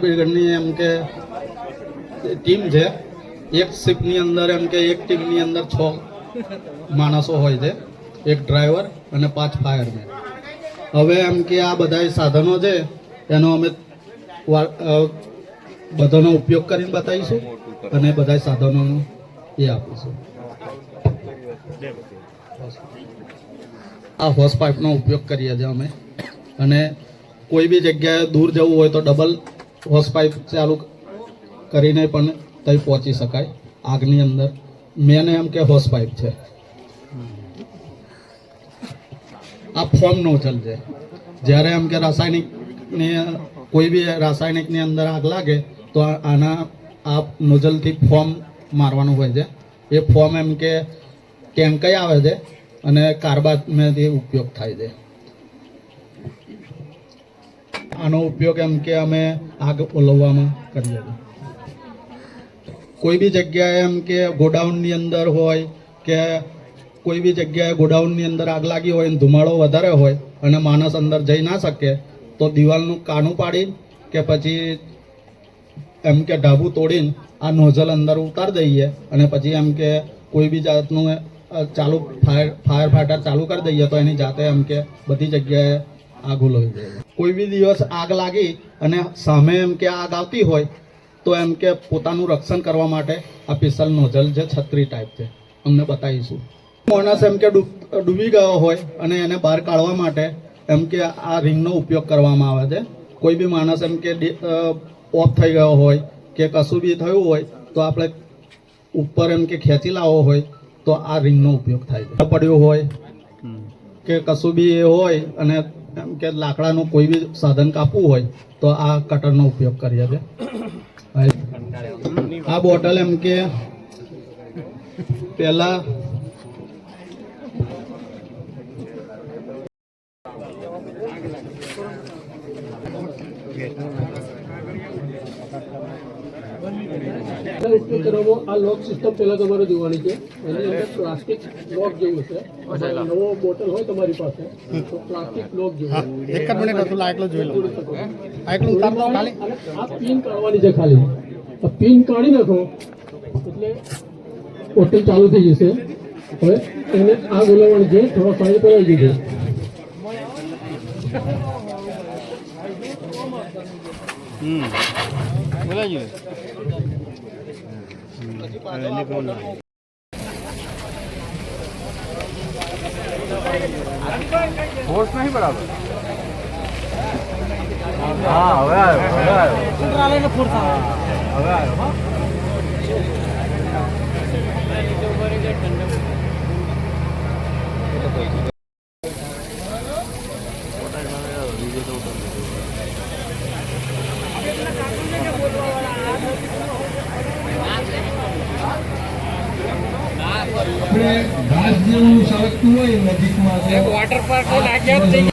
બ્રિગેડની એમ કે ટીમ છે. એક શિફ્ટની અંદર એમ કે એક ટીમની અંદર 6 માણસો હોય છે, એક ડ્રાઈવર અને 5 ફાયરમેન. હવે એમ કે આ બધા સાધનો છે એનો અમે બધાનો ઉપયોગ કરીને બતાવીશું અને બધા સાધનોનું એ આપીશું. આ હોસ પાઇપનો ઉપયોગ કરીએ છીએ અમે, અને કોઈ બી જગ્યાએ દૂર જવું હોય તો ડબલ હોસ પાઇપ ચાલુ કરીને પણ ત્યાં પહોંચી શકાય. આગની અંદર મેન એમ કે હોસ પાઇપ છે. આ ફોર્મ નોઝલ છે. જ્યારે એમ કે રાસાયણિકની કોઈ બી રાસાયણિકની અંદર આગ લાગે તો આના આ નોઝલથી ફોર્મ મારવાનું હોય છે. એ ફોર્મ એમ કે ટેન્કઈ આવે છે અને કાર્બાઇડમાંથી ઉપયોગ થાય છે. આનો ઉપયોગ એમ કે અમે આગ ઓલવવામાં કરીએ છીએ. કોઈ બી જગ્યાએ એમ કે ગોડાઉનની અંદર હોય કે કોઈ બી જગ્યાએ ગોડાઉનની અંદર આગ લાગી હોય અને ધુમાડો વધારે હોય અને માણસ અંદર જઈ ના શકે તો દિવાલનું કાનું પાડી કે પછી એમ કે ઢાબુ તોડીને આ નોઝલ અંદર ઉતારી દઈએ અને પછી એમ કે કોઈ બી જાતનું ચાલુ ફાયર ફાઈટર ચાલુ કરી દઈએ તો એની જાતે એમ કે બધી જગ્યાએ આગ ઓલવી જાય. કોઈ બી દિવસ આગ લાગી અને સામે એમ કે આગ આવતી હોય તો એમ કે પોતાનું રક્ષણ કરવા માટે આ સ્પેશિયલ નોઝલ છે, છત્રી ટાઈપ છે, અમને બતાવીશું. માણસ એમ કે ડૂબી ગયો હોય અને એને બહાર કાઢવા માટે એમ કે આ રિંગનો ઉપયોગ કરવામાં આવે છે. કોઈ બી માણસ એમ કે ઓફ થઈ ગયો હોય કે કશું બી થયું હોય તો આપણે ઉપર એમ કે ખેંચી લાવવો હોય તો આ રિંગનો ઉપયોગ થાય છે. પડ્યું હોય કે કશું બી એ હોય અને એમ કે લાકડાનું કોઈ બી સાધન કાપવું હોય તો આ કટરનો ઉપયોગ કરીએ છીએ. આ બોટલ એમ કે પહેલા ઉપયોગ કરવામાં આ લોક સિસ્ટમ પહેલા તમારે જોવાની છે. એની અંદર પ્લાસ્ટિક લોક જેવું છે. નવો બોટલ હોય તમારી પાસે તો પ્લાસ્ટિક લોક જેવું. એક જ મિનિટ હતું, એકલો જોઈ લો. એકલું ઉતાર દો ખાલી. આ પિન કાઢવાની છે ખાલી. આ પિન કાઢી નાખો એટલે બોટલ ચાલુ થઈ જશે. હવે એને આગ ઓલવવાની છે. થોડા પાણી પડાવી દીધું. બોલાવી ફોર્સ નહીં બરાબર. હા હવે આવ્યો ફોર્સ હવે આવ્યો. આપણે ઘાસ જેવું સળગતું હોય નજીકમાં, વોટર પાર્ક